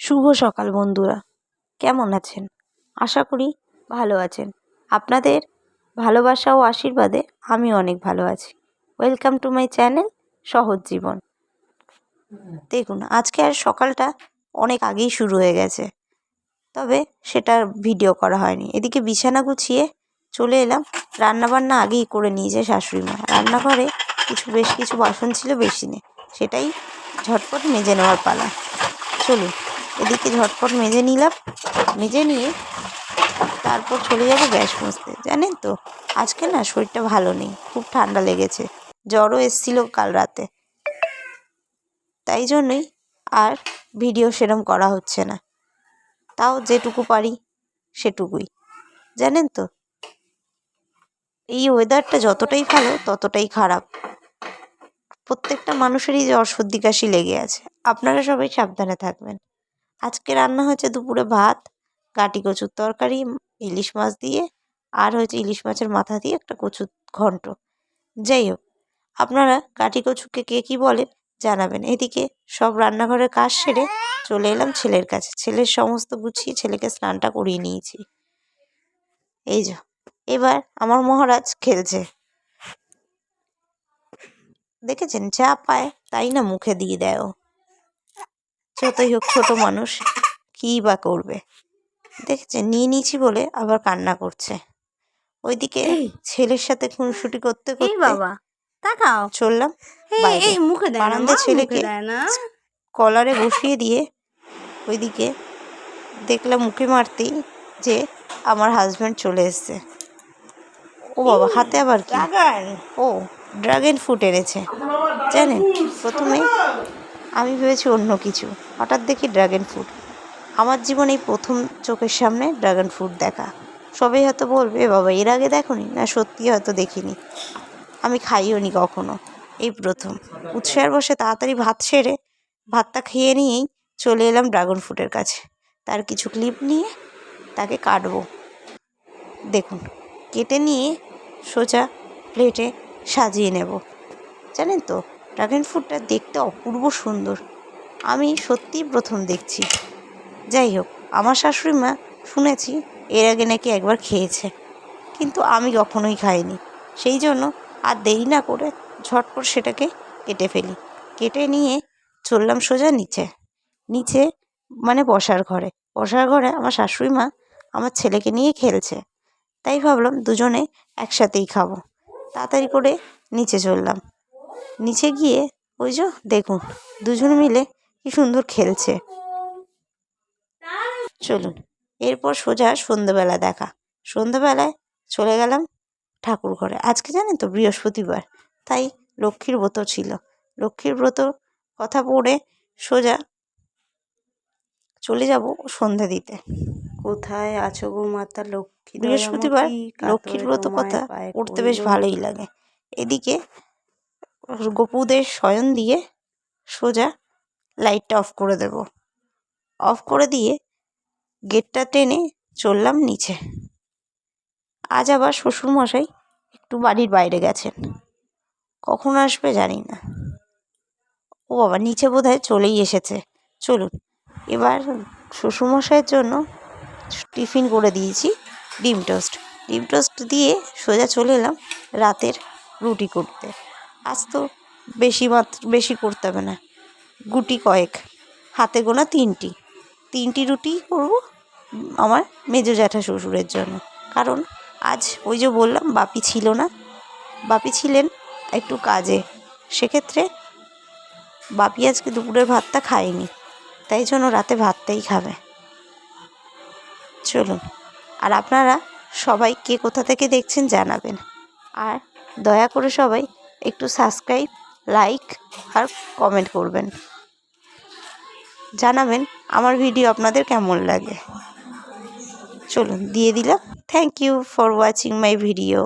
শুভ সকাল বন্ধুরা, কেমন আছেন? আশা করি ভালো আছেন। আপনাদের ভালোবাসা ও আশীর্বাদে আমি অনেক ভালো আছি। ওয়েলকাম টু মাই চ্যানেল সহজ জীবন। দেখুন, আজকে আর সকালটা অনেক আগেই শুরু হয়ে গেছে, তবে সেটার ভিডিও করা হয়নি। এদিকে বিছানা গুছিয়ে চলে এলাম। রান্নাবান্না আগেই করে নিয়েছে শাশুড়ি মা। রান্নাঘরে বেশ কিছু বাসন ছিল, বেশি নেই, সেটাই ঝটপট মেজে নেওয়ার পালা। চলুন, এদিকে ঝটপট মেজে নিলাম। মেজে নিয়ে তারপর চলে যাব গ্যাস মুছতে। জানেন তো, আজকে না শরীরটা ভালো নেই, খুব ঠান্ডা লেগেছে, জ্বরও এসেছিল কাল রাতে। তাই জন্যই আর ভিডিও সেরম করা হচ্ছে না, তাও যেটুকু পারি সেটুকুই। জানেন তো, এই ওয়েদারটা যতটাই ভালো ততটাই খারাপ। প্রত্যেকটা মানুষেরই জ্বর সর্দি কাশি লেগে আছে। আপনারা সবাই সাবধানে থাকবেন। আজকে রান্না হয়েছে দুপুরে ভাত, গাটি কচুর তরকারি ইলিশ মাছ দিয়ে, আর হয়েছে ইলিশ মাছের মাথা দিয়ে একটা কচুর ঘন্ট। যাই হোক, আপনারা গাটি কচুকে কে কী বলেন জানাবেন। এদিকে সব রান্নাঘরের কাজ সেরে চলে এলাম ছেলের কাছে। ছেলের সমস্ত গুছিয়ে ছেলেকে স্নানটা করিয়ে নিয়েছি। এই যে এবার আমার মহারাজ খেলছে, দেখেছেন, যা পায় তাই না মুখে দিয়ে দেয়। যতই হোক ছোট মানুষ, কী বা করবে। দেখেছেন, নিয়ে নিয়েছি বলে আবার কান্না করছে। ওইদিকে ছেলের সাথে খুনসুটি করতে করতে বাবা তাকাও চললাম বাইরে। বারান্দায় ছেলেকে কলারে বসিয়ে দিয়ে ওইদিকে দেখলাম মুখে মারতেই যে আমার হাজব্যান্ড চলে এসছে। ও বাবা, হাতে আবার কি? ও ড্রাগন ফ্রুট এনেছে। জানেন, প্রথমে আমি ভেবেছি অন্য কিছু, হঠাৎ দেখি ড্রাগন ফ্রুট। আমার জীবনে এই প্রথম চোখের সামনে ড্রাগন ফ্রুট দেখা। সবাই হয়তো বলবে, বাবা এর আগে দেখোনি? না, সত্যি হয়তো দেখিনি, আমি খাইও নি কখনো, এই প্রথম। উৎসাহের বসে তাড়াতাড়ি ভাত সেরে ভাতটা খেয়ে নিয়েই চলে এলাম ড্রাগন ফ্রুটের কাছে। তার কিছু ক্লিপ নিয়ে তাকে কাটবো। দেখুন, কেটে নিয়ে সোজা প্লেটে সাজিয়ে নেব। জানেন তো, ড্রাগন ফ্রুটটা দেখতে অপূর্ব সুন্দর, আমি সত্যিই প্রথম দেখছি। যাই হোক, আমার শাশুড়ি মা শুনেছি এর আগে নাকি একবার খেয়েছে, কিন্তু আমি কখনোই খাইনি। সেই জন্য আর দেরি না করে ঝটপট সেটাকে কেটে ফেলি। কেটে নিয়ে চললাম সোজা নিচে মানে বসার ঘরে আমার শাশুড়ি মা আমার ছেলেকে নিয়ে খেলছে। তাই ভাবলাম দুজনে একসাথেই খাবো। তাড়াতাড়ি করে নিচে চললাম। নিচে গিয়ে ওই যে দেখুন, দুজন মিলে কি সুন্দর খেলছে। চলুন, এরপর সোজা সন্ধ্যেবেলা দেখা। সন্ধ্যেবেলায় চলে গেলাম ঠাকুর ঘরে। আজকে জানেন তো বৃহস্পতিবার, তাই লক্ষ্মীর ব্রত ছিল। লক্ষ্মীর ব্রত কথা পড়ে সোজা চলে যাব সন্ধ্যা দিতে। কোথায় আছো গো মাতা লক্ষ্মী? বৃহস্পতিবার লক্ষ্মীর ব্রত কথা পড়তে বেশ ভালোই লাগে। এদিকে গোপুদের শয়ন দিয়ে সোজা লাইটটা অফ করে দেব। অফ করে দিয়ে গেটটা টেনে চললাম নিচে। আজ আবার শ্বশুরমশাই একটু বাড়ির বাইরে গেছেন, কখন আসবে জানি না। ও বাবা, নিচে বোধহয় চলেই এসেছে। চলুন, এবার শ্বশুরমশাইয়ের জন্য টিফিন করে দিয়েছি ডিম টোস্ট দিয়ে সোজা চলে এলাম রাতের রুটি করতে। আজ তো বেশি করতে হবে না, গুটি কয়েক, হাতে গোনা তিনটি রুটি করব আমার মেজো জ্যাঠা শ্বশুরের জন্য। কারণ আজ ওই যে বললাম বাপি ছিল না, বাপি ছিলেন একটু কাজে, সেক্ষেত্রে বাপি আজকে দুপুরের ভাতটা খায়নি, তাই জন্য রাতে ভাতটাই খাবে। চলুন, আর আপনারা সবাই কে কোথা থেকে দেখছেন জানাবেন, আর দয়া করে সবাই একটু সাবস্ক্রাইব, লাইক আর কমেন্ট করবেন। জানাবেন আমার ভিডিও আপনাদের কেমন লাগে। চলুন, দিয়ে দিলাম। Thank you for watching my video.